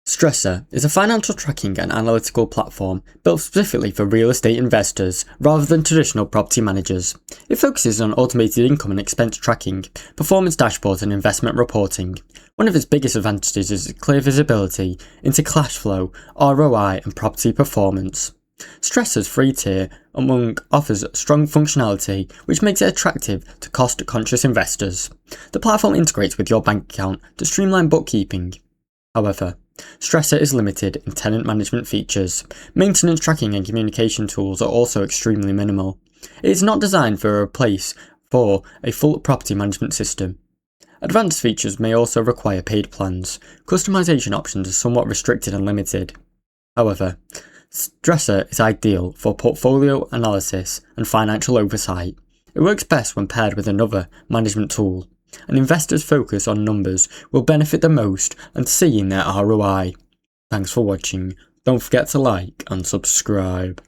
Stessa is a financial tracking and analytical platform built specifically for real estate investors rather than traditional property managers. It focuses on automated income and expense tracking, performance dashboards and investment reporting. One of its biggest advantages is clear visibility into cash flow, ROI and property performance. Stessa's free tier offers strong functionality which makes it attractive to cost-conscious investors. The platform integrates with your bank account to streamline bookkeeping. However, Stessa is limited in tenant management features. Maintenance tracking and communication tools are also extremely minimal. It is not designed for a replace for a full property management system. Advanced features may also require paid plans. Customization options are somewhat restricted and limited. However, Stessa is ideal for portfolio analysis and financial oversight. It works best when paired with another management tool. An investor's focus on numbers will benefit the most and seeing their ROI. Thanks for watching. Don't forget to like and subscribe.